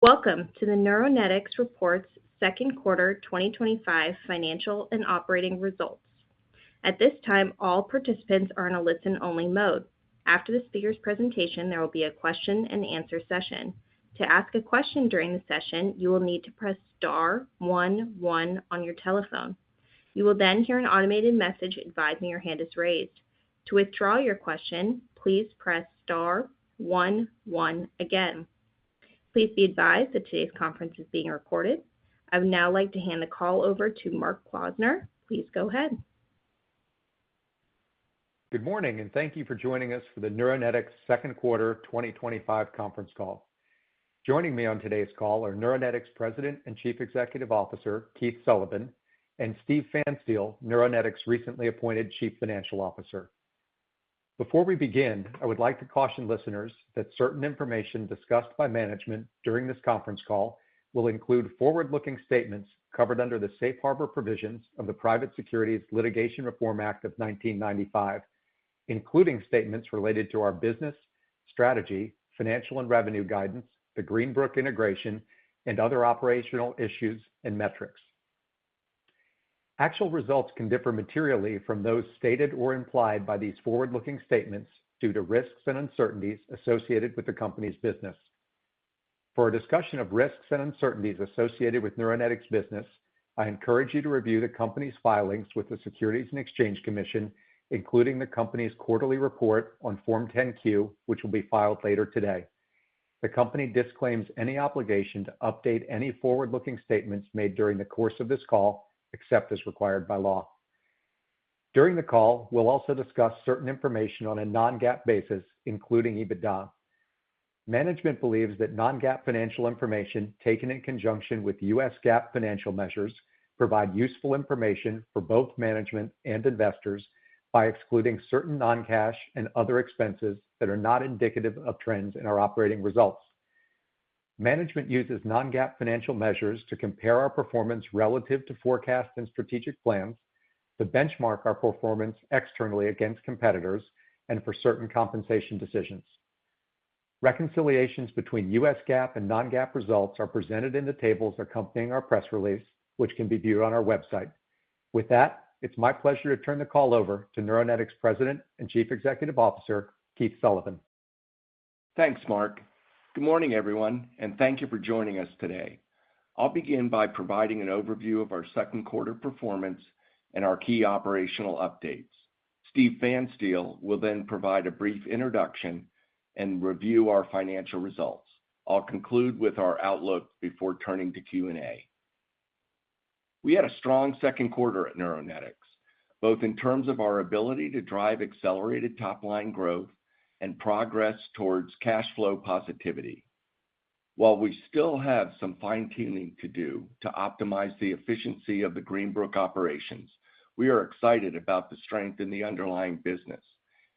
Welcome to the Neuronetics Reports Second Quarter 2025 Financial and Operating Results. At this time, all participants are in a listen-only mode. After the speaker's presentation, there will be a question-and-answer session. To ask a question during the session, you will need to press star 11 on your telephone. You will then hear an automated message advising your hand is raised. To withdraw your question, please press star 11 again. Please be advised that today's conference is being recorded. I would now like to hand the call over to Mark Klausner. Please go ahead. Good morning, and thank you for joining us for the Neuronetics Second Quarter 2025 Conference Call. Joining me on today's call are Neuronetics President and Chief Executive Officer Keith Sullivan and Steve Pfanstiel, Neuronetics' recently appointed Chief Financial Officer. Before we begin, I would like to caution listeners that certain information discussed by management during this conference call will include forward-looking statements covered under the Safe Harbor provisions of the Private Securities Litigation Reform Act of 1995, including statements related to our business, strategy, financial and revenue guidance, the Greenbrook integration, and other operational issues and metrics. Actual results can differ materially from those stated or implied by these forward-looking statements due to risks and uncertainties associated with the company's business. For a discussion of risks and uncertainties associated with Neuronetics' business, I encourage you to review the company's filings with the Securities and Exchange Commission, including the company's quarterly report on Form 10-Q, which will be filed later today. The company disclaims any obligation to update any forward-looking statements made during the course of this call, except as required by law. During the call, we'll also discuss certain information on a non-GAAP basis, including EBITDA. Management believes that non-GAAP financial information taken in conjunction with U.S. GAAP financial measures provide useful information for both management and investors by excluding certain non-cash and other expenses that are not indicative of trends in our operating results. Management uses non-GAAP financial measures to compare our performance relative to forecast and strategic plans, to benchmark our performance externally against competitors, and for certain compensation decisions. Reconciliations between U.S. GAAP and non-GAAP results are presented in the tables accompanying our press release, which can be viewed on our website. With that, it's my pleasure to turn the call over to Neuronetics President and Chief Executive Officer Keith Sullivan. Thanks, Mark. Good morning, everyone, and thank you for joining us today. I'll begin by providing an overview of our second quarter performance and our key operational updates. Steve Pfanstiel will then provide a brief introduction and review our financial results. I'll conclude with our outlook before turning to Q&A. We had a strong second quarter at Neuronetics, both in terms of our ability to drive accelerated top-line growth and progress towards cash flow positivity. While we still have some fine-tuning to do to optimize the efficiency of the Greenbrook operations, we are excited about the strength in the underlying business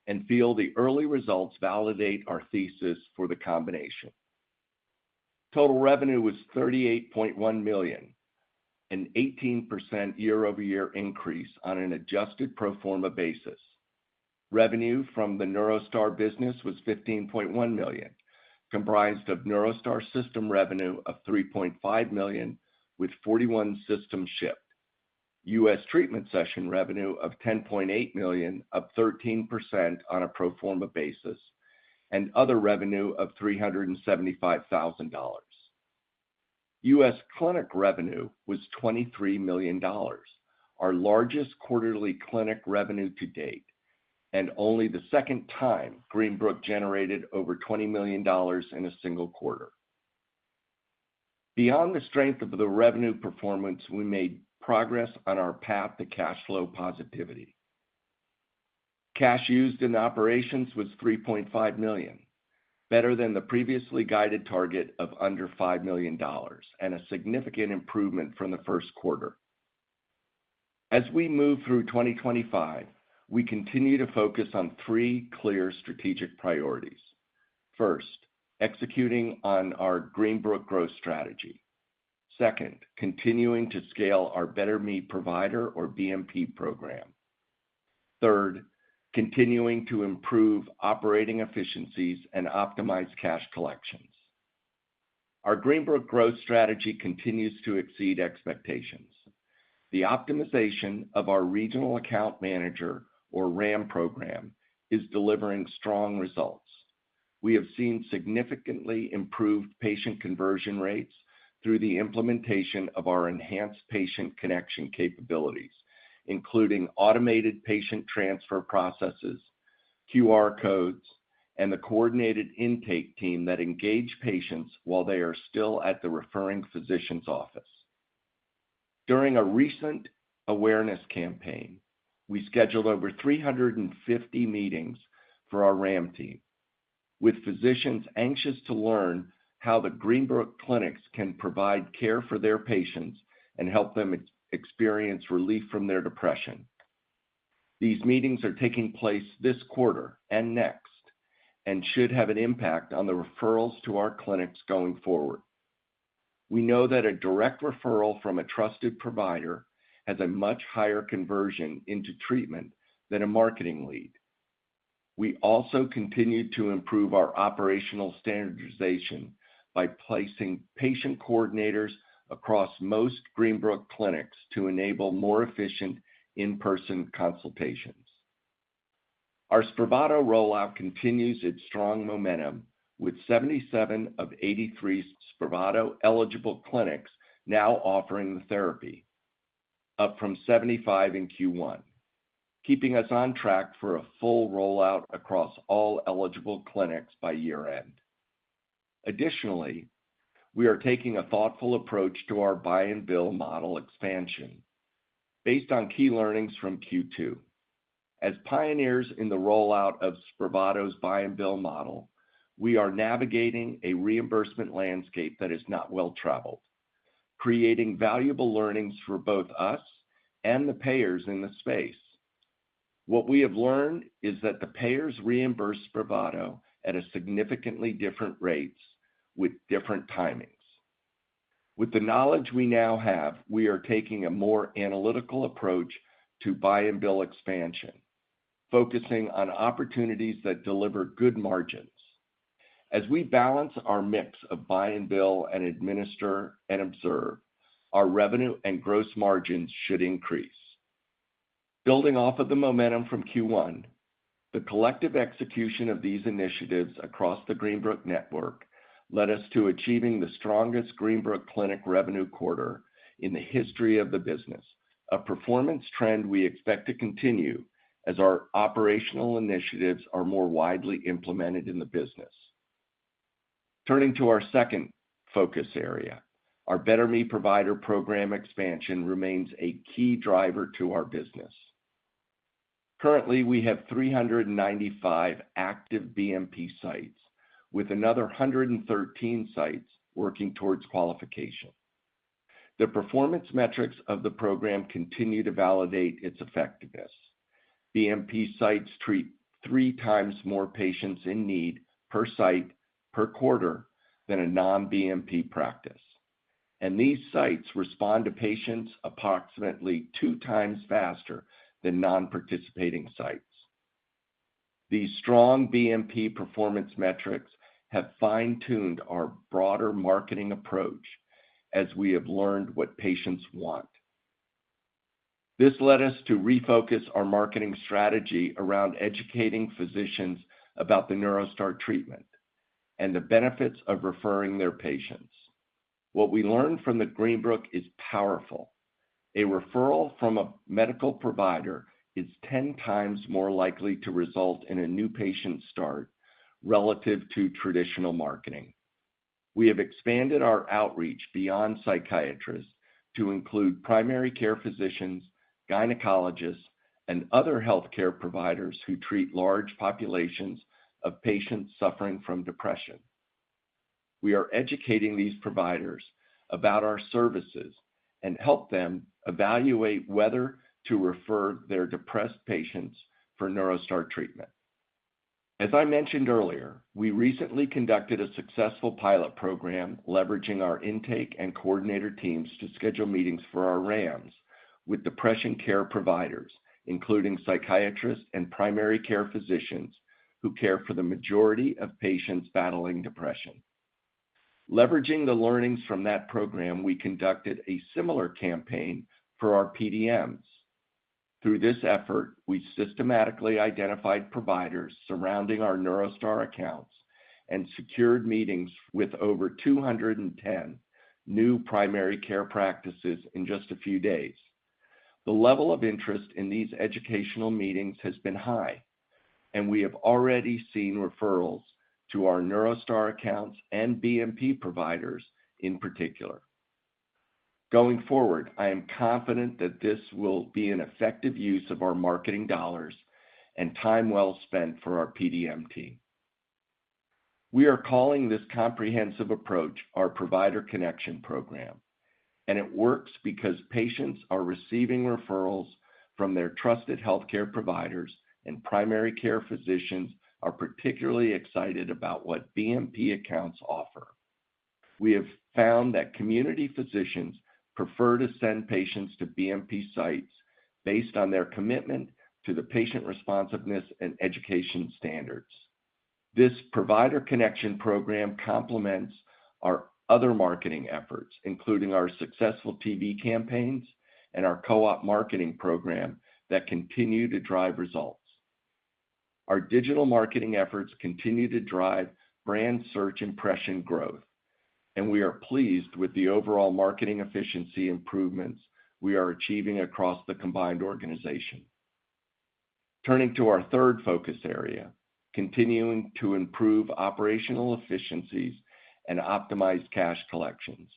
and feel the early results validate our thesis for the combination. Total revenue was $38.1 million, an 18% year-over-year increase on an adjusted pro forma basis. Revenue from the NeuroStar business was $15.1 million, comprised of NeuroStar system revenue of $3.5 million, with 41 systems shipped, U.S. treatment session revenue of $10.8 million, up 13% on a pro forma basis, and other revenue of $375,000. U.S. clinic revenue was $23 million, our largest quarterly clinic revenue to date, and only the second time Greenbrook generated over $20 million in a single quarter. Beyond the strength of the revenue performance, we made progress on our path to cash flow positivity. Cash used in operations was $3.5 million, better than the previously guided target of under $5 million, and a significant improvement from the first quarter. As we move through 2025, we continue to focus on three clear strategic priorities. First, executing on our Greenbrook growth strategy. Second, continuing to scale our Better Me Provider or BMP program. Third, continuing to improve operating efficiencies and optimize cash collections. Our Greenbrook growth strategy continues to exceed expectations. The optimization of our Regional Account Manager, or RAM program, is delivering strong results. We have seen significantly improved patient conversion rates through the implementation of our enhanced patient connection capabilities, including automated patient transfer processes, QR codes, and the coordinated intake team that engage patients while they are still at the referring physician's office. During a recent awareness campaign, we scheduled over 350 meetings for our RAM team, with physicians anxious to learn how the Greenbrook clinics can provide care for their patients and help them experience relief from their depression. These meetings are taking place this quarter and next, and should have an impact on the referrals to our clinics going forward. We know that a direct referral from a trusted provider has a much higher conversion into treatment than a marketing lead. We also continue to improve our operational standardization by placing patient coordinators across most Greenbrook clinics to enable more efficient in-person consultations. Our Spravato rollout continues its strong momentum, with 77 of 83 Spravato-eligible clinics now offering the therapy, up from 75 in Q1, keeping us on track for a full rollout across all eligible clinics by year-end. Additionally, we are taking a thoughtful approach to our buy-and-bill model expansion, based on key learnings from Q2. As pioneers in the rollout of Spravato's buy-and-bill model, we are navigating a reimbursement landscape that is not well-traveled, creating valuable learnings for both us and the payers in the space. What we have learned is that the payers reimburse Spravato at a significantly different rates with different timings. With the knowledge we now have, we are taking a more analytical approach to buy-and-bill expansion, focusing on opportunities that deliver good margins. As we balance our mix of buy-and-bill and administer and observe, our revenue and gross margins should increase. Building off of the momentum from Q1, the collective execution of these initiatives across the Greenbrook network led us to achieving the strongest Greenbrook clinic revenue quarter in the history of the business, a performance trend we expect to continue as our operational initiatives are more widely implemented in the business. Turning to our second focus area, our Better Me Provider program expansion remains a key driver to our business. Currently, we have 395 active BMP sites, with another 113 sites working towards qualification. The performance metrics of the program continue to validate its effectiveness. BMP sites treat 3 times more patients in need per site per quarter than a non-BMP practice. And these sites respond to patients approximately 2 times faster than non-participating sites. These strong BMP performance metrics have fine-tuned our broader marketing approach as we have learned what patients want. This led us to refocus our marketing strategy around educating physicians about the NeuroStar treatment and the benefits of referring their patients. What we learned from the Greenbrook is powerful. A referral from a medical provider is 10 times more likely to result in a new patient start relative to traditional marketing. We have expanded our outreach beyond psychiatrists to include primary care physicians, gynecologists, and other healthcare providers who treat large populations of patients suffering from depression. We are educating these providers about our services and help them evaluate whether to refer their depressed patients for NeuroStar treatment. As I mentioned earlier, we recently conducted a successful pilot program leveraging our intake and coordinator teams to schedule meetings for our RAMs with depression care providers, including psychiatrists and primary care physicians who care for the majority of patients battling depression. Leveraging the learnings from that program, we conducted a similar campaign for our PDMs. Through this effort, we systematically identified providers surrounding our NeuroStar accounts and secured meetings with over 210 new primary care practices in just a few days. The level of interest in these educational meetings has been high, and we have already seen referrals to our NeuroStar accounts and BMP providers in particular. Going forward, I am confident that this will be an effective use of our marketing dollars and time well spent for our PDM team. We are calling this comprehensive approach our Provider Connection Program, and it works because patients are receiving referrals from their trusted healthcare providers, and primary care physicians are particularly excited about what BMP accounts offer. We have found that community physicians prefer to send patients to BMP sites based on their commitment to the patient responsiveness and education standards. This Provider Connection Program complements our other marketing efforts, including our successful TV campaigns and our co-op marketing program that continue to drive results. Our digital marketing efforts continue to drive brand search impression growth, and we are pleased with the overall marketing efficiency improvements we are achieving across the combined organization. Turning to our third focus area, continuing to improve operational efficiencies and optimize cash collections.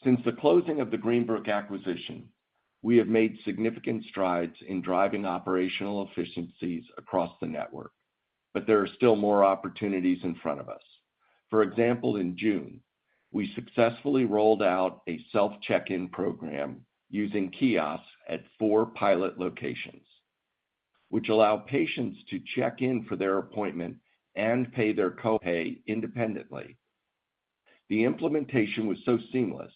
Since the closing of the Greenbrook acquisition, we have made significant strides in driving operational efficiencies across the network, but there are still more opportunities in front of us. For example, in June, we successfully rolled out a self-check-in program using kiosks at 4 pilot locations, which allow patients to check in for their appointment and pay their copay independently. The implementation was so seamless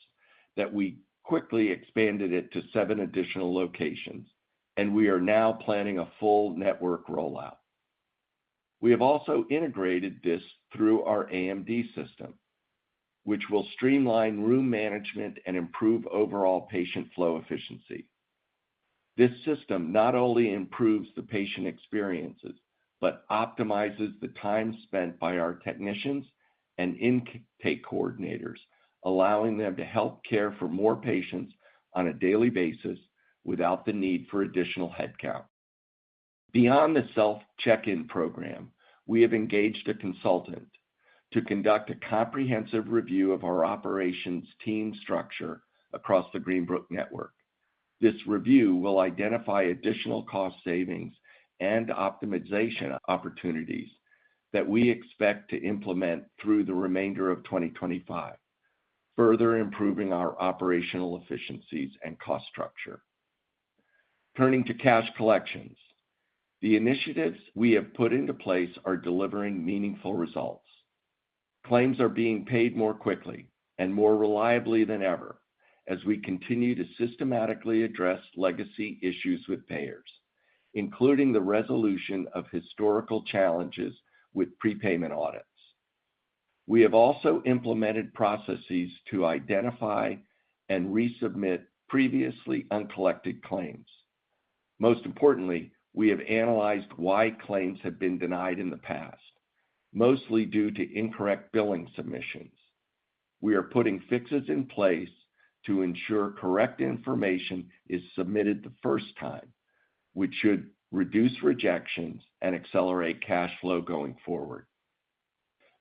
that we quickly expanded it to 7 additional locations, and we are now planning a full network rollout. We have also integrated this through our AMD system, which will streamline room management and improve overall patient flow efficiency. This system not only improves the patient experiences, but optimizes the time spent by our technicians and intake coordinators, allowing them to help care for more patients on a daily basis without the need for additional headcount. Beyond the self-check-in program, we have engaged a consultant to conduct a comprehensive review of our operations team structure across the Greenbrook network. This review will identify additional cost savings and optimization opportunities that we expect to implement through the remainder of 2025, further improving our operational efficiencies and cost structure. Turning to cash collections, the initiatives we have put into place are delivering meaningful results. Claims are being paid more quickly and more reliably than ever as we continue to systematically address legacy issues with payers, including the resolution of historical challenges with prepayment audits. We have also implemented processes to identify and resubmit previously uncollected claims. Most importantly, we have analyzed why claims have been denied in the past, mostly due to incorrect billing submissions. We are putting fixes in place to ensure correct information is submitted the first time, which should reduce rejections and accelerate cash flow going forward.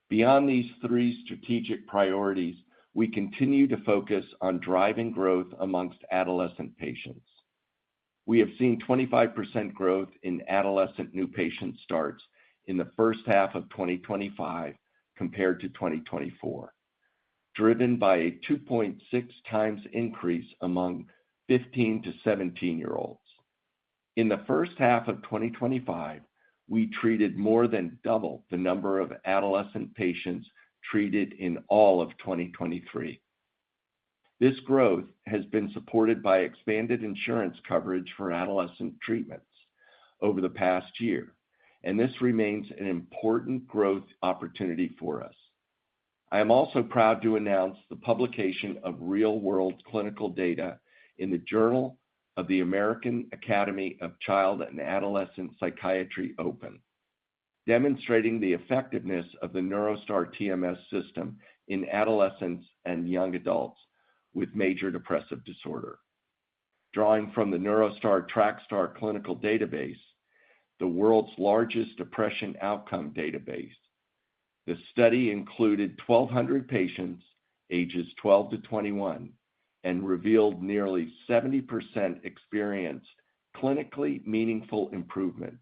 Beyond these 3 strategic priorities, we continue to focus on driving growth amongst adolescent patients. We have seen 25% growth in adolescent new patient starts in the first half of 2025 compared to 2024, driven by a 2.6 times increase among 15 to 17-year-olds. In the first half of 2025, we treated more than double the number of adolescent patients treated in all of 2023. This growth has been supported by expanded insurance coverage for adolescent treatments over the past year, and this remains an important growth opportunity for us. I am also proud to announce the publication of real-world clinical data in the Journal of the American Academy of Child and Adolescent Psychiatry Open, demonstrating the effectiveness of the NeuroStar TMS system in adolescents and young adults with major depressive disorder. Drawing from the NeuroStar TrackStar clinical database, the world's largest depression outcome database, the study included 1,200 patients ages 12 to 21 and revealed nearly 70% experienced clinically meaningful improvement,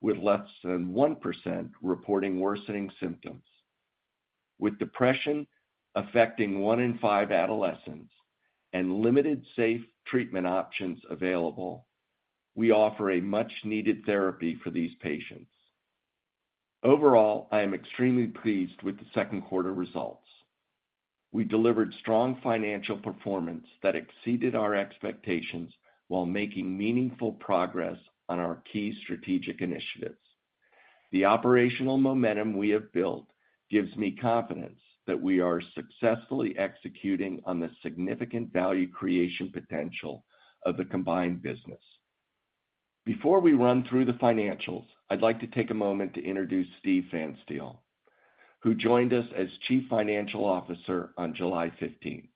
with less than 1% reporting worsening symptoms. With depression affecting 1 in 5 adolescents and limited safe treatment options available, we offer a much-needed therapy for these patients. Overall, I am extremely pleased with the second quarter results. We delivered strong financial performance that exceeded our expectations while making meaningful progress on our key strategic initiatives. The operational momentum we have built gives me confidence that we are successfully executing on the significant value creation potential of the combined business. Before we run through the financials, I'd like to take a moment to introduce Steve Pfanstiel, who joined us as Chief Financial Officer on July 15th.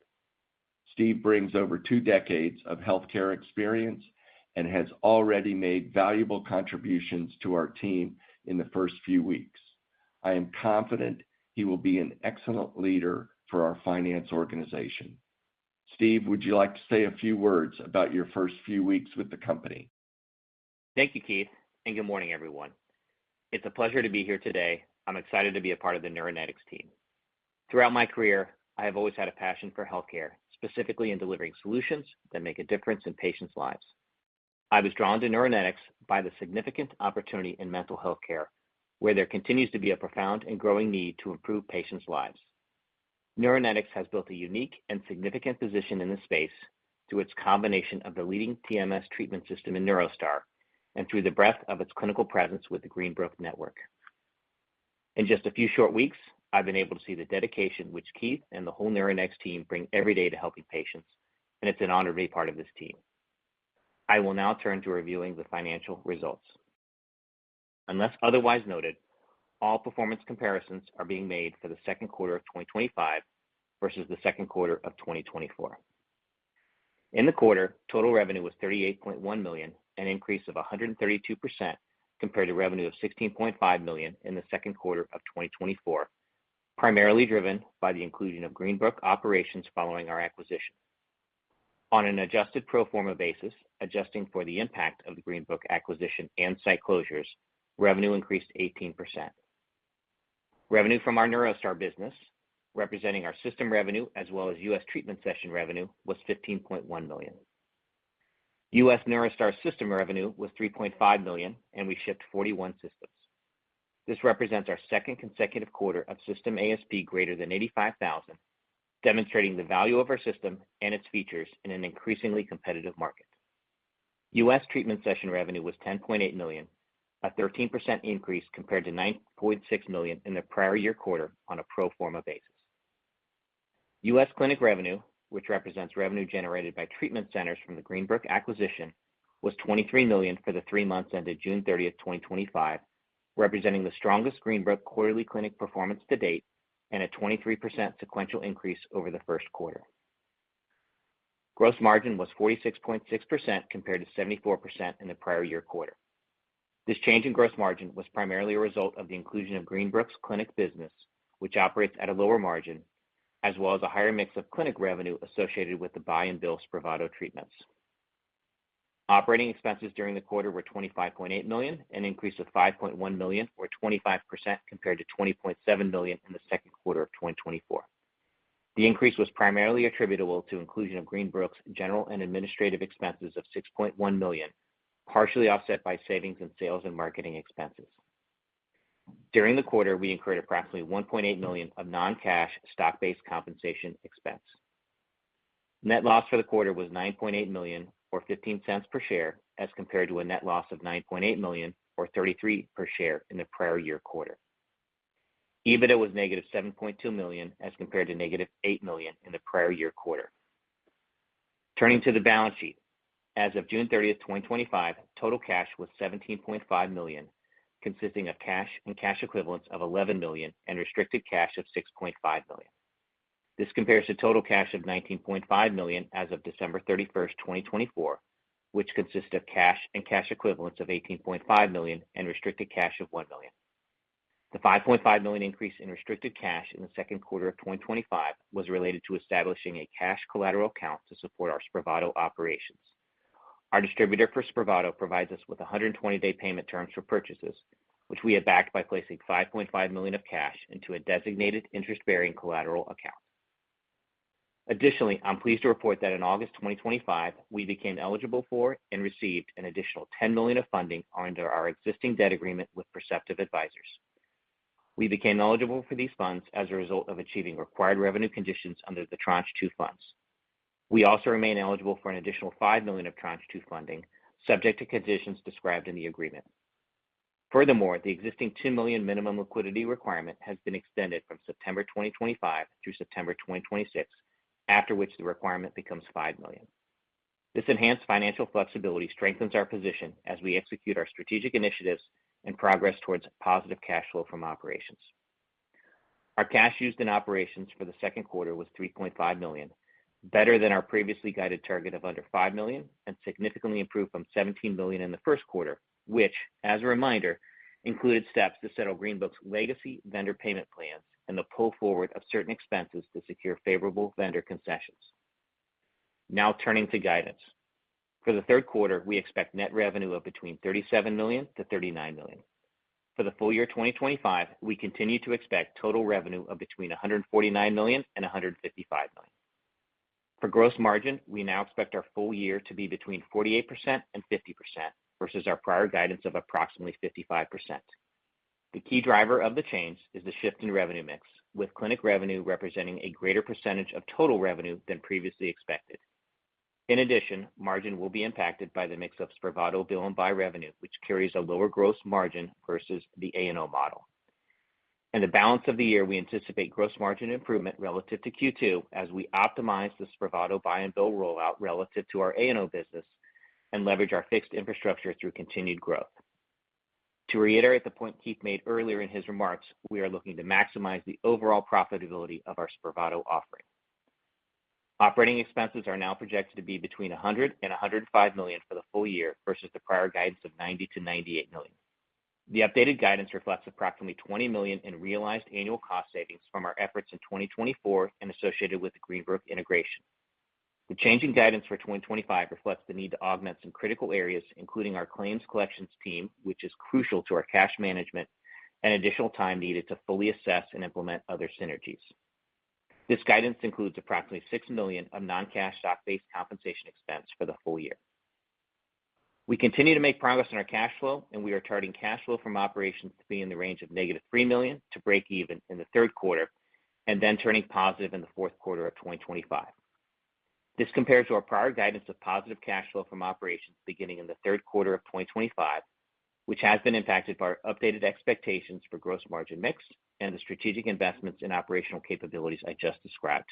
Steve brings over 2 decades of healthcare experience and has already made valuable contributions to our team in the first few weeks. I am confident he will be an excellent leader for our finance organization. Steve, would you like to say a few words about your first few weeks with the company? Thank you, Keith, and good morning, everyone. It's a pleasure to be here today. I'm excited to be a part of the Neuronetics team. Throughout my career, I have always had a passion for healthcare, specifically in delivering solutions that make a difference in patients' lives. I was drawn to Neuronetics by the significant opportunity in mental health care, where there continues to be a profound and growing need to improve patients' lives. Neuronetics has built a unique and significant position in this space through its combination of the leading TMS treatment system in NeuroStar and through the breadth of its clinical presence with the Greenbrook network. In just a few short weeks, I've been able to see the dedication which Keith and the whole Neuronetics team bring every day to helping patients, and it's an honor to be part of this team. I will now turn to reviewing the financial results. Unless otherwise noted, all performance comparisons are being made for the second quarter of 2025 versus the second quarter of 2024. In the quarter, total revenue was $38.1 million, an increase of 132% compared to revenue of $16.5 million in the second quarter of 2024, primarily driven by the inclusion of Greenbrook operations following our acquisition. On an adjusted pro forma basis, adjusting for the impact of the Greenbrook acquisition and site closures, revenue increased 18%. Revenue from our NeuroStar business, representing our system revenue as well as U.S. treatment session revenue, was $15.1 million. U.S. NeuroStar system revenue was $3.5 million, and we shipped 41 systems. This represents our second consecutive quarter of system ASP greater than $85,000, demonstrating the value of our system and its features in an increasingly competitive market. U.S. treatment session revenue was $10.8 million, a 13% increase compared to $9.6 million in the prior year quarter on a pro forma basis. U.S. clinic revenue, which represents revenue generated by treatment centers from the Greenbrook acquisition, was $23 million for the 3 months ended June 30th, 2025, representing the strongest Greenbrook quarterly clinic performance to date and a 23% sequential increase over the first quarter. Gross margin was 46.6% compared to 74% in the prior year quarter. This change in gross margin was primarily a result of the inclusion of Greenbrook's clinic business, which operates at a lower margin, as well as a higher mix of clinic revenue associated with the buy and bill Spravato treatments. Operating expenses during the quarter were $25.8 million, an increase of $5.1 million, or 25% compared to $20.7 million in the second quarter of 2024. The increase was primarily attributable to inclusion of Greenbrook's general and administrative expenses of $6.1 million, partially offset by savings in sales and marketing expenses. During the quarter, we incurred approximately $1.8 million of non-cash stock-based compensation expense. Net loss for the quarter was $9.8 million, or 15 cents per share, as compared to a net loss of $9.8 million, or 33 per share in the prior year quarter. EBITDA was negative $7.2 million as compared to negative $8 million in the prior year quarter. Turning to the balance sheet, as of June 30th, 2025, total cash was $17.5 million, consisting of cash and cash equivalents of $11 million and restricted cash of $6.5 million. This compares to total cash of $19.5 million as of December 31st, 2024, which consists of cash and cash equivalents of $18.5 million and restricted cash of $1 million. The $5.5 million increase in restricted cash in the second quarter of 2025 was related to establishing a cash collateral account to support our Spravato operations. Our distributor for Spravato provides us with 120-day payment terms for purchases, which we have backed by placing $5.5 million of cash into a designated interest-bearing collateral account. Additionally, I'm pleased to report that in August 2025, we became eligible for and received an additional $10 million of funding under our existing debt agreement with Perceptive Advisors. We became eligible for these funds as a result of achieving required revenue conditions under the Tranche 2 funds. We also remain eligible for an additional $5 million of Tranche 2 funding, subject to conditions described in the agreement. Furthermore, the existing $2 million minimum liquidity requirement has been extended from September 2025 through September 2026, after which the requirement becomes $5 million. This enhanced financial flexibility strengthens our position as we execute our strategic initiatives and progress towards positive cash flow from operations. Our cash used in operations for the second quarter was $3.5 million, better than our previously guided target of under $5 million, and significantly improved from $17 million in the first quarter, which, as a reminder, included steps to settle Greenbook's legacy vendor payment plans and the pull forward of certain expenses to secure favorable vendor concessions. Now turning to guidance. For the third quarter, we expect net revenue of between $37 million to $39 million. For the full year 2025, we continue to expect total revenue of between $149 million and $155 million. For gross margin, we now expect our full year to be between 48% and 50% versus our prior guidance of approximately 55%. The key driver of the change is the shift in revenue mix, with clinic revenue representing a greater percentage of total revenue than previously expected. In addition, margin will be impacted by the mix of Spravato bill and buy revenue, which carries a lower gross margin versus the A&O model. In the balance of the year, we anticipate gross margin improvement relative to Q2 as we optimize the Spravato buy and bill rollout relative to our A&O business and leverage our fixed infrastructure through continued growth. To reiterate the point Keith made earlier in his remarks, we are looking to maximize the overall profitability of our Spravato offering. Operating expenses are now projected to be between $100 and $105 million for the full year versus the prior guidance of $90 to $98 million. The updated guidance reflects approximately $20 million in realized annual cost savings from our efforts in 2024 and associated with the Greenbook integration. The changing guidance for 2025 reflects the need to augment some critical areas, including our claims collections team, which is crucial to our cash management, and additional time needed to fully assess and implement other synergies. This guidance includes approximately $6 million of non-cash stock-based compensation expense for the full year. We continue to make progress in our cash flow, and we are targeting cash flow from operations to be in the range of negative $3 million to break even in the third quarter, and then turning positive in the fourth quarter of 2025. This compares to our prior guidance of positive cash flow from operations beginning in the third quarter of 2025, which has been impacted by our updated expectations for gross margin mix and the strategic investments in operational capabilities I just described.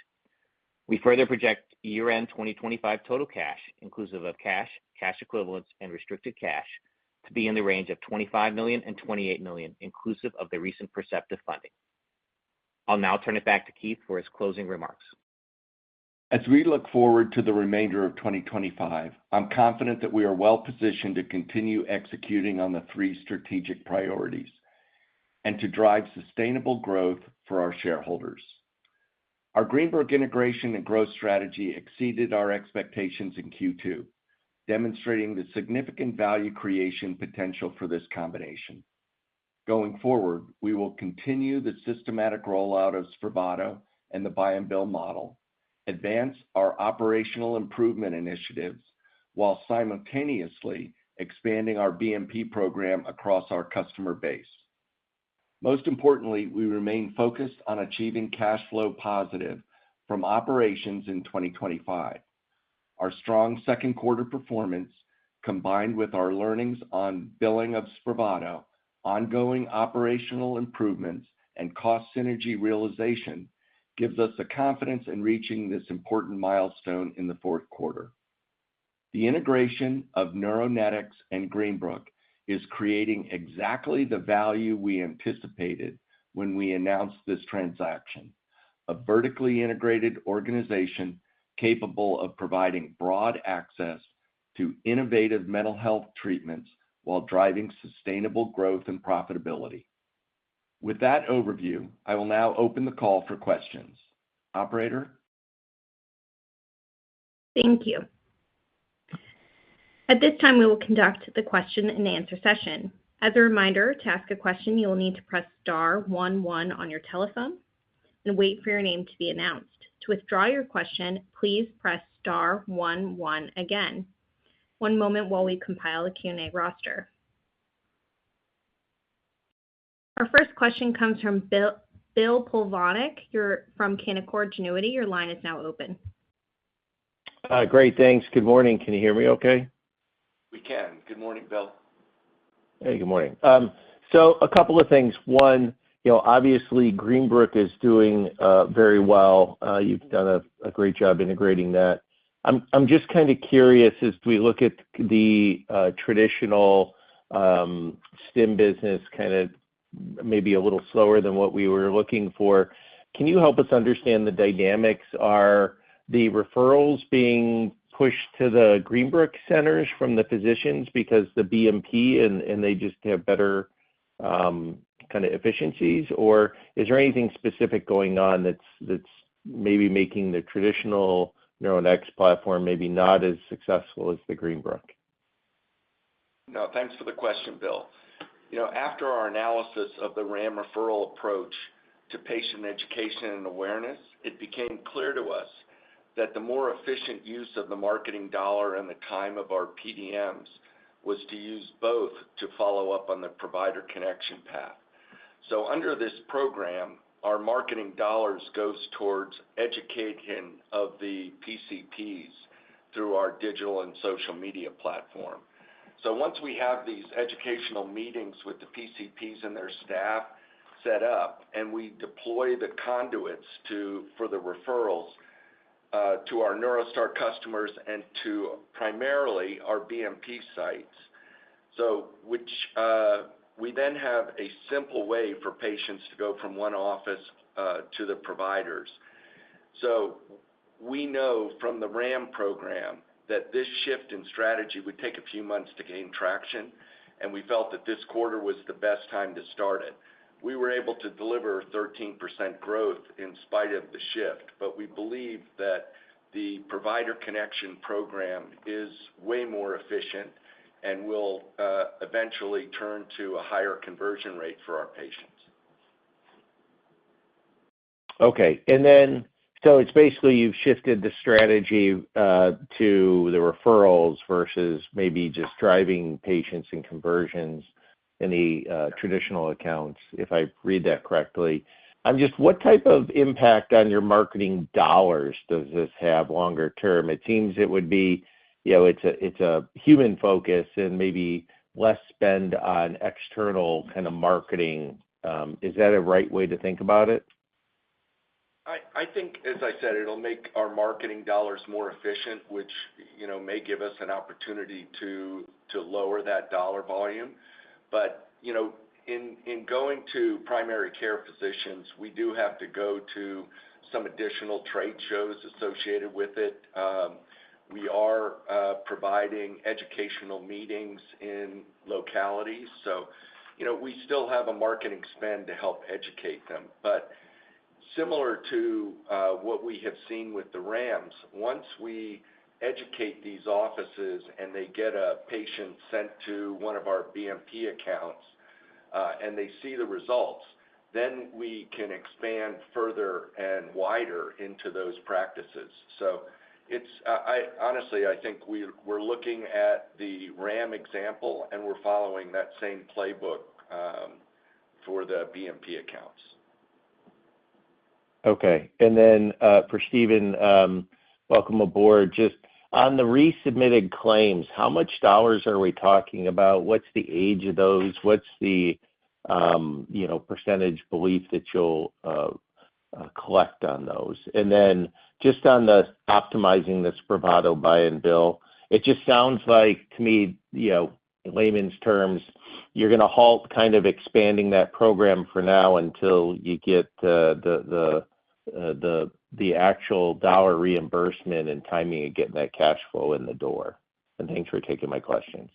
We further project year-end 2025 total cash, inclusive of cash, cash equivalents, and restricted cash, to be in the range of $25 million and $28 million, inclusive of the recent Perceptive funding. I'll now turn it back to Keith for his closing remarks. As we look forward to the remainder of 2025, I'm confident that we are well positioned to continue executing on the three strategic priorities and to drive sustainable growth for our shareholders. Our Greenbook integration and growth strategy exceeded our expectations in Q2, demonstrating the significant value creation potential for this combination. Going forward, we will continue the systematic rollout of Spravato and the buy and bill model, advance our operational improvement initiatives, while simultaneously expanding our BMP program across our customer base. Most importantly, we remain focused on achieving cash flow positive from operations in 2025. Our strong second quarter performance, combined with our learnings on billing of Spravato, ongoing operational improvements, and cost synergy realization gives us the confidence in reaching this important milestone in the fourth quarter. The integration of Neuronetics and Greenbrook is creating exactly the value we anticipated when we announced this transaction: a vertically integrated organization capable of providing broad access to innovative mental health treatments while driving sustainable growth and profitability. With that overview, I will now open the call for questions. Operator? Thank you. At this time, we will conduct the question and answer session. As a reminder, to ask a question, you will need to press star 11 on your telephone and wait for your name to be announced. To withdraw your question, please press star 11 again. One moment while we compile the Q&A roster. Our first question comes from Bill Plovanic. You're from Canaccord Genuity. Your line is now open. Great, thanks. Good morning. Can you hear me okay? We can. Good morning, Bill. Hey, good morning. So a couple of things. One, obviously Greenbrook is doing very well. You've done a great job integrating that. I'm just kind of curious, as we look at the traditional STIM business, kind of maybe a little slower than what we were looking for. Can you help us understand the dynamics? Are the referrals being pushed to the Greenbrook centers from the physicians because the BMP and they just have better kind of efficiencies? Or is there anything specific going on that's maybe making the traditional Neuronetics platform maybe not as successful as the Greenbrook? No, thanks for the question, Bill. After our analysis of the RAM referral approach to patient education and awareness, it became clear to us that the more efficient use of the marketing dollar and the time of our PDMs was to use both to follow up on the provider connection path. So under this program, our marketing dollars goes towards education of the PCPs through our digital and social media platform. So once we have these educational meetings with the PCPs and their staff set up, and we deploy the conduits for the referrals to our NeuroStar customers and to primarily our BMP sites, so which we then have a simple way for patients to go from one office to the providers. So we know from the RAM program that this shift in strategy would take a few months to gain traction, and we felt that this quarter was the best time to start it. We were able to deliver 13% growth in spite of the shift, but we believe that the provider connection program is way more efficient and will eventually turn to a higher conversion rate for our patients. Okay, and then so it's basically you've shifted the strategy to the referrals versus maybe just driving patients and conversions in the traditional accounts, if I read that correctly. What type of impact on your marketing dollars does this have longer term? It seems it would be, it's a human focus and maybe less spend on external kind of marketing. Is that a right way to think about it? I think, as I said, it'll make our marketing dollars more efficient, which may give us an opportunity to lower that dollar volume. But in going to primary care physicians, we do have to go to some additional trade shows associated with it. We are providing educational meetings in localities, so we still have a marketing spend to help educate them. But similar to what we have seen with the RAMs, once we educate these offices and they get a patient sent to one of our BMP accounts and they see the results, then we can expand further and wider into those practices. So honestly, I think we're looking at the RAM example and we're following that same playbook for the BMP accounts. Okay, and then for Stephen, welcome aboard. Just on the resubmitted claims, how much dollars are we talking about? What's the age of those? What's the percentage belief that you'll collect on those? And then just on the optimizing the Spravato buy and bill, it just sounds like to me, in layman's terms, you're going to halt kind of expanding that program for now until you get the actual dollar reimbursement and timing of getting that cash flow in the door. And thanks for taking my questions.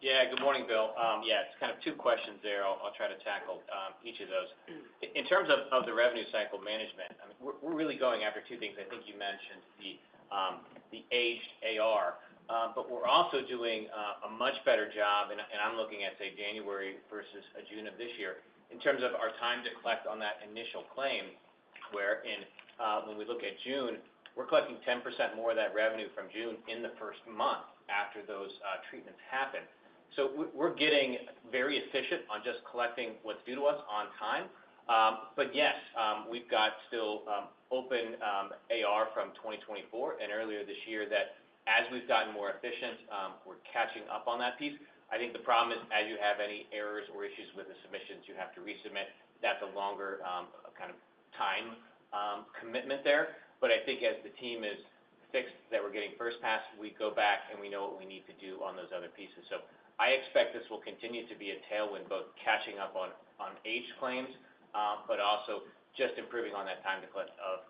Yeah, good morning, Bill. It's kind of two questions there. I'll try to tackle each of those. In terms of the revenue cycle management, I mean, we're really going after two things. I think you mentioned the aged AR, but we're also doing a much better job, and I'm looking at, say, January versus June of this year, in terms of our time to collect on that initial claim, where when we look at June, we're collecting 10% more of that revenue from June in the first month after those treatments happen. So we're getting very efficient on just collecting what's due to us on time. But yes, we've got still open AR from 2024 and earlier this year that as we've gotten more efficient, we're catching up on that piece. I think the problem is as you have any errors or issues with the submissions, you have to resubmit. That's a longer kind of time commitment there. But I think as the team is fixed that we're getting first pass, we go back and we know what we need to do on those other pieces. So I expect this will continue to be a tailwind, both catching up on aged claims, but also just improving on that time to collect of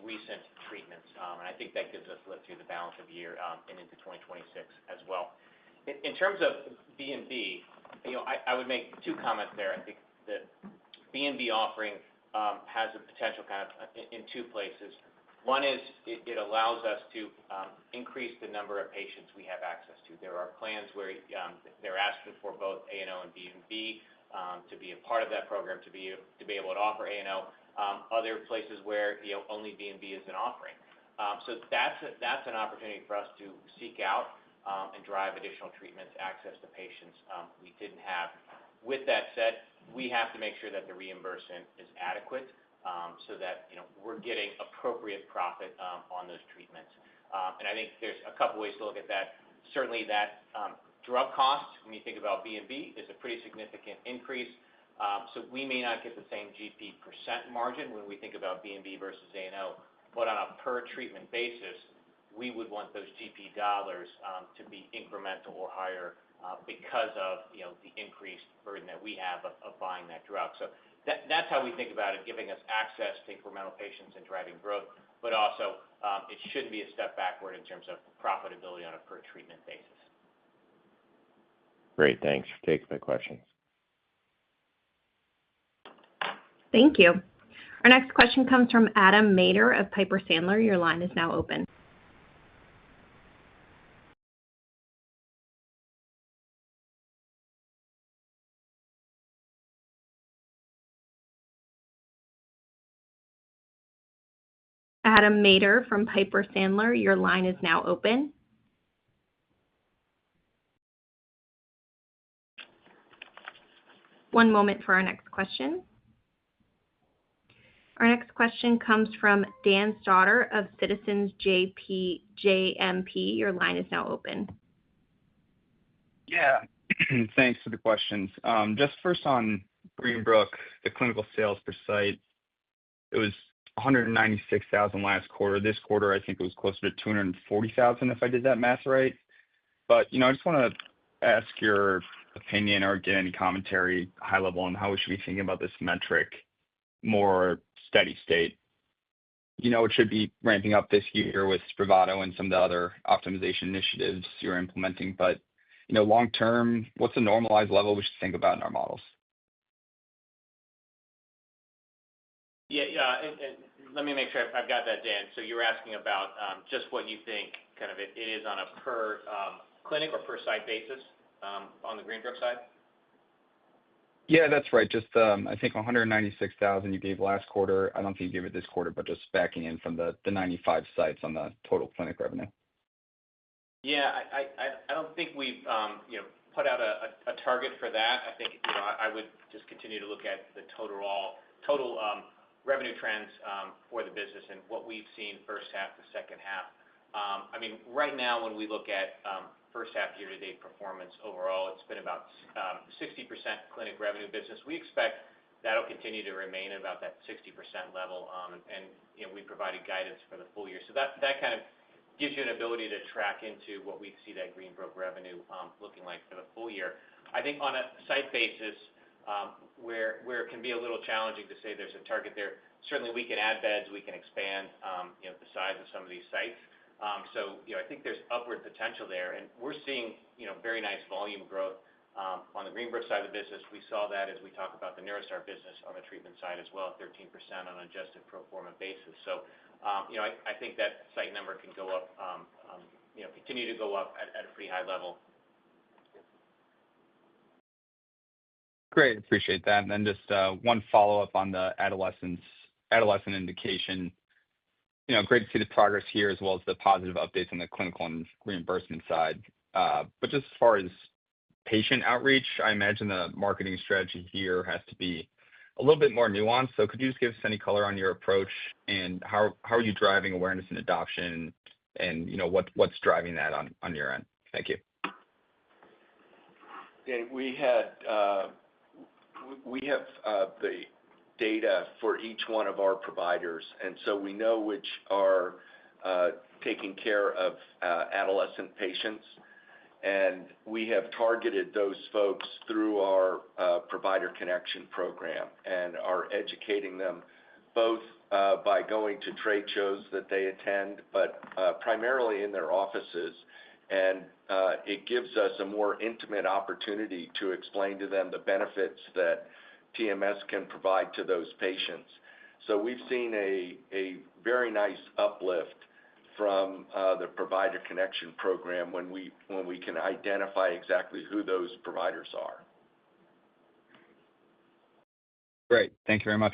recent treatments. And I think that gives us lift through the balance of the year and into 2026 as well. In terms of B&B, I would make two comments there. I think the B&B offering has a potential kind of in two places. One is it allows us to increase the number of patients we have access to. There are plans where they're asking for both A&O and B&B to be a part of that program, to be able to offer A&O. Other places where only B&B is an offering. So that's an opportunity for us to seek out and drive additional treatments, access to patients we didn't have. With that said, we have to make sure that the reimbursement is adequate. So that we're getting appropriate profit on those treatments. And I think there's a couple ways to look at that. Certainly that drug cost, when you think about B&B, is a pretty significant increase. So we may not get the same GP percent margin when we think about B&B versus A&O, but on a per treatment basis, we would want those GP dollars to be incremental or higher because of the increased burden that we have of buying that drug. So that's how we think about it, giving us access to incremental patients and driving growth, but also it shouldn't be a step backward in terms of profitability on a per treatment basis. Great, thanks for taking my questions. Thank you. Our next question comes from Adam Maeder of Piper Sandler. Your line is now open. Adam Maeder from Piper Sandler, your line is now open. One moment for our next question. Our next question comes from Dan Stauder of Citizens JMP. Your line is now open. Yeah, thanks for the questions. Just first on Greenbrook, the clinical sales per site, it was 196,000 last quarter. This quarter, I think it was closer to 240,000 if I did that math right. But, I just want to ask your opinion or get any commentary high level on how we should be thinking about this metric more steady state. It should be ramping up this year with Spravato and some of the other optimization initiatives you're implementing. But, long term, what's a normalized level we should think about in our models? Yeah, and let me make sure I've got that, Dan. So you're asking about just what you think kind of it is on a per clinic or per site basis on the Greenbrook side? Yeah, that's right. Just I think 196,000 you gave last quarter. I don't think you gave it this quarter, but just backing in from the 95 sites on the total clinic revenue. Yeah, I don't think we've put out a target for that. I think I would just continue to look at the total revenue trends for the business and what we've seen first half to second half. Right now, when we look at first half year-to-date performance overall, it's been about 60% clinic revenue business. We expect that'll continue to remain at about that 60% level, and we provided guidance for the full year. So that kind of gives you an ability to track into what we see that Greenbrook revenue looking like for the full year. I think on a site basis, where it can be a little challenging to say there's a target there, certainly we can add beds, we can expand the size of some of these sites. I think there's upward potential there, and we're seeing very nice volume growth on the Greenbrook side of the business. We saw that as we talk about the NeuroStar business on the treatment side as well, 13% on an adjusted pro forma basis. I think that site number can go up, continue to go up at a pretty high level. Great, appreciate that. And then just one follow-up on the adolescent indication. Great to see the progress here as well as the positive updates on the clinical and reimbursement side. But just as far as patient outreach, I imagine the marketing strategy here has to be a little bit more nuanced. So could you just give us any color on your approach and how are you driving awareness and adoption, and what's driving that on your end? Thank you. Danny, we have the data for each one of our providers, and so we know which are taking care of adolescent patients, and we have targeted those folks through our Provider Connection program and are educating them both by going to trade shows that they attend, but primarily in their offices. And it gives us a more intimate opportunity to explain to them the benefits that TMS can provide to those patients. So we've seen a very nice uplift from the Provider Connection program when we can identify exactly who those providers are. Great, thank you very much.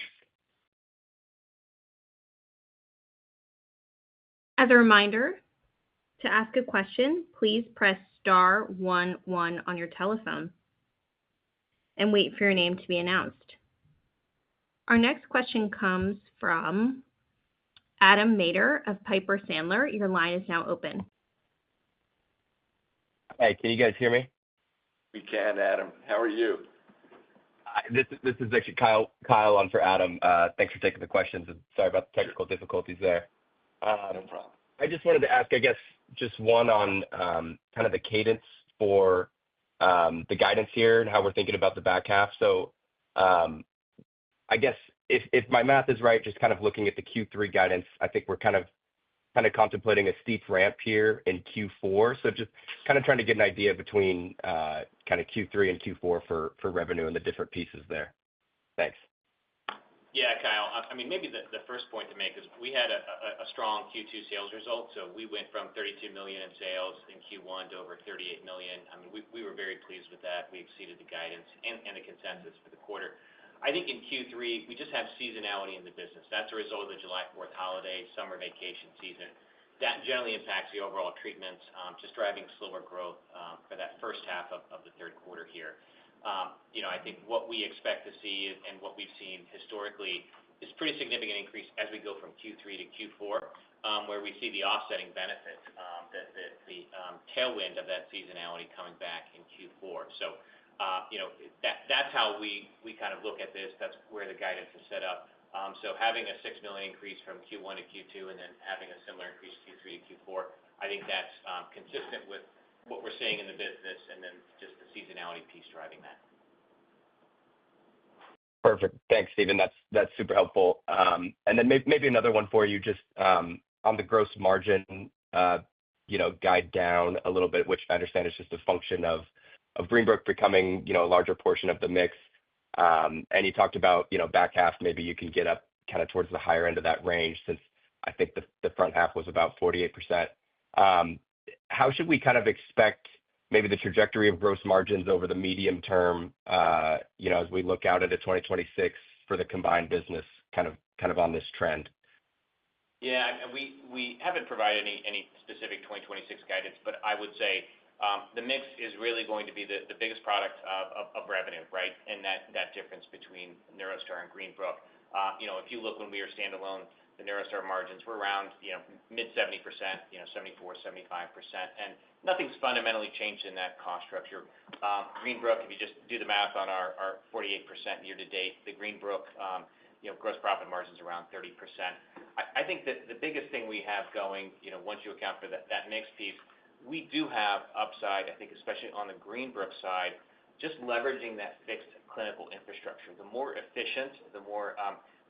As a reminder, to ask a question, please press star 11 on your telephone and wait for your name to be announced. Our next question comes from Adam Maeder of Piper Sandler. Your line is now open. Hey, can you guys hear me? We can, Adam. How are you? This is actually Kyle on for Adam. Thanks for taking the questions, and sorry about the technical difficulties there. No problem. I just wanted to ask, I guess, just one on kind of the cadence for the guidance here and how we're thinking about the back half. So I guess if my math is right, just kind of looking at the Q3 guidance, I think we're kind of contemplating a steep ramp here in Q4. So just kind of trying to get an idea between kind of Q3 and Q4 for revenue and the different pieces there. Thanks. Yeah, Kyle. Maybe the first point to make is we had a strong Q2 sales result. So we went from $32 million in sales in Q1 to over $38 million. We were very pleased with that. We exceeded the guidance and the consensus for the quarter. I think in Q3, we just have seasonality in the business. That's a result of the July 4th holiday, summer vacation season. That generally impacts the overall treatments, just driving slower growth for that first half of the third quarter here. I think what we expect to see and what we've seen historically is pretty significant increase as we go from Q3 to Q4, where we see the offsetting benefit, the tailwind of that seasonality coming back in Q4. So, that's how we kind of look at this. That's where the guidance is set up. So having a $6 million increase from Q1 to Q2 and then having a similar increase Q3 to Q4, I think that's consistent with what we're seeing in the business, and then just the seasonality piece driving that. Perfect. Thanks, Stephen. That's super helpful. And then maybe another one for you, just on the gross margin, guide down a little bit, which I understand is just a function of Greenbrook becoming, a larger portion of the mix. And you talked about, back half, maybe you can get up kind of towards the higher end of that range, since I think the front half was about 48%. How should we kind of expect maybe the trajectory of gross margins over the medium term, as we look out into 2026 for the combined business, kind of on this trend? Yeah, and we haven't provided any specific 2026 guidance, but I would say the mix is really going to be the biggest product of revenue, right? And that difference between NeuroStar and Greenbrook. If you look when we were standalone, the NeuroStar margins were around, mid 70%, 74, 75%, and nothing's fundamentally changed in that cost structure. Greenbrook, if you just do the math on our 48% year to date, the Greenbrook, gross profit margins around 30%. I think that the biggest thing we have going, once you account for that mix piece, we do have upside, I think, especially on the Greenbrook side, just leveraging that fixed clinical infrastructure. The more efficient, the more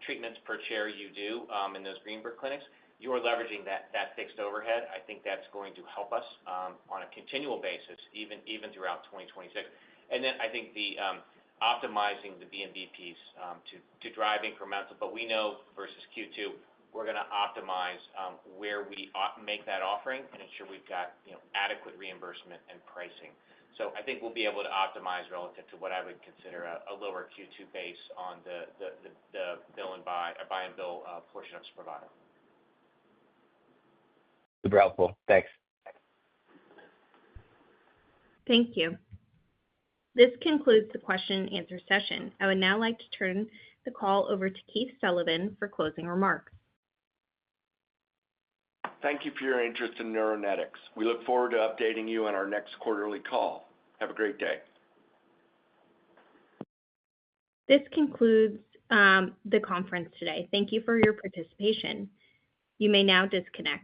treatments per chair you do in those Greenbrook clinics, you are leveraging that fixed overhead. I think that's going to help us on a continual basis, even throughout 2026. And then I think the optimizing the B&B piece to drive incremental, but we know versus Q2, we're going to optimize where we make that offering and ensure we've got adequate reimbursement and pricing. So I think we'll be able to optimize relative to what I would consider a lower Q2 base on the bill and buy and bill portion of Spravato. Super helpful. Thanks. Thank you. This concludes the question and answer session. I would now like to turn the call over to Keith Sullivan for closing remarks. Thank you for your interest in Neuronetics. We look forward to updating you on our next quarterly call. Have a great day. This concludes the conference today. Thank you for your participation. You may now disconnect.